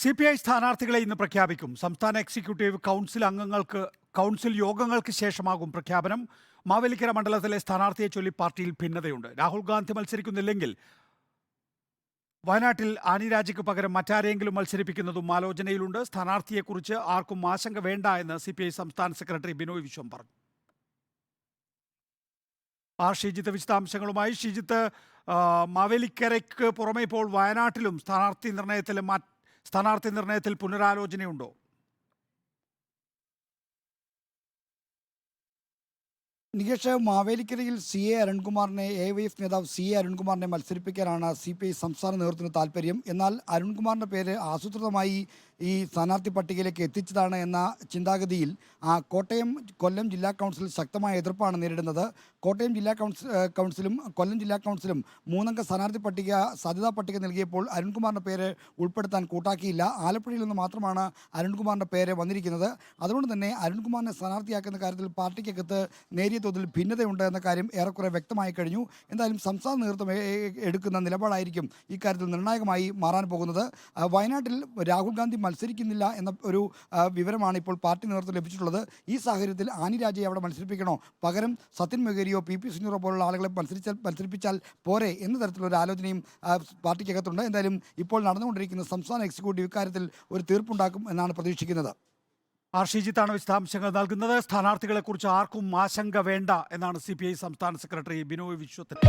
CPI സ്ഥാനാർത്ഥികളെ ഇന്ന് പ്രഖ്യാപിക്കും. സംസ്ഥാന എക്സിക്യൂട്ടീവ് കൗൺസിൽ യോഗങ്ങൾക്ക് ശേഷമാകും പ്രഖ്യാപനം. മാവേലിക്കര മണ്ഡലത്തിലെ സ്ഥാനാർത്ഥിയെ ചൊല്ലി പാർട്ടിയിൽ ഭിന്നതയുണ്ട്. രാഹുൽ ഗാന്ധി മത്സരിക്കുന്നില്ലെങ്കിൽ വയനാട്ടിൽ ആനി രാജയ്ക്ക് പകരം മറ്റാരെങ്കിലും മത്സരിപ്പിക്കുന്നതും ആലോചനയിലുണ്ട്. സ്ഥാനാർത്ഥിയെക്കുറിച്ച് ആർക്കും ആശങ്ക വേണ്ട എന്ന് CPI സംസ്ഥാന സെക്രട്ടറി ബിനോയ് വിശ്വം പറഞ്ഞു. ഷിജിത്ത് വിശദാംശങ്ങളുമായി. ഷിജിത്ത്, മാവേലിക്കരയ്ക്ക് പുറമെ ഇപ്പോൾ വയനാട്ടിലും സ്ഥാനാർത്ഥി നിർണയത്തിൽ പുനരാലോചനയുണ്ടോ? നികേഷ്, മാവേലിക്കരയിൽ CA അരുൺകുമാറിനെ AYF നേതാവ് CA അരുൺകുമാറിനെ മത്സരിപ്പിക്കാനാണ് CPI സംസ്ഥാന നേതൃത്വത്തിന് താല്പര്യം. എന്നാൽ അരുൺകുമാറിൻ്റെ പേര് ആസൂത്രിതമായി ഈ സ്ഥാനാർത്ഥി പട്ടികയിലേക്ക് എത്തിച്ചതാണ് എന്ന ചിന്താഗതിയിൽ കോട്ടയം കൊല്ലം ജില്ലാ കൗൺസിൽ ശക്തമായ എതിർപ്പാണ് നേരിടുന്നത്. കോട്ടയം ജില്ലാ കൗൺസിലും കൊല്ലം ജില്ലാ കൗൺസിലും 3 അംഗ സ്ഥാനാർത്ഥി പട്ടിക സാധ്യതാ പട്ടിക നൽകിയപ്പോൾ അരുൺകുമാറിൻ്റെ പേര് ഉൾപ്പെടുത്താൻ കൂട്ടാക്കിയില്ല. ആലപ്പുഴയിൽ നിന്ന് മാത്രമാണ് അരുൺകുമാറിൻ്റെ പേര് വന്നിരിക്കുന്നത്. അതുകൊണ്ട് തന്നെ അരുൺകുമാറിനെ സ്ഥാനാർത്ഥിയാക്കുന്ന കാര്യത്തിൽ പാർട്ടിക്കകത്ത് നേരിയ തോതിൽ ഭിന്നതയുണ്ട് എന്ന കാര്യം ഏറെക്കുറെ വ്യക്തമായി കഴിഞ്ഞു. എന്തായാലും സംസ്ഥാന നേതൃത്വം എടുക്കുന്ന നിലപാടായിരിക്കും ഇക്കാര്യത്തിൽ നിർണായകമായി മാറാൻ പോകുന്നത്. വയനാട്ടിൽ രാഹുൽ ഗാന്ധി മത്സരിക്കുന്നില്ല എന്ന ഒരു വിവരമാണ് ഇപ്പോൾ പാർട്ടി നേതൃത്വം ലഭിച്ചിട്ടുള്ളത്. ഈ സാഹചര്യത്തിൽ ആനി രാജയെ അവിടെ മത്സരിപ്പിക്കണോ, പകരം സത്യൻ മെഗേരിയോ PP സുനീറോ പോലുള്ള ആളുകളെ മത്സരിപ്പിച്ചാൽ പോരെ എന്ന തരത്തിലൊരു ആലോചനയും പാർട്ടിക്കകത്തുണ്ട്. എന്തായാലും ഇപ്പോൾ നടന്നുകൊണ്ടിരിക്കുന്ന സംസ്ഥാന എക്സിക്യൂട്ടീവ് ഇക്കാര്യത്തിൽ ഒരു തീർപ്പുണ്ടാക്കും എന്നാണ് പ്രതീക്ഷിക്കുന്നത്. ഷിജിത്താണ് വിശദാംശങ്ങൾ നൽകുന്നത്. സ്ഥാനാർത്ഥികളെക്കുറിച്ച് ആർക്കും ആശങ്ക വേണ്ട എന്നാണ് CPI സംസ്ഥാന സെക്രട്ടറി ബിനോയ് വിശ്വത്തിൽ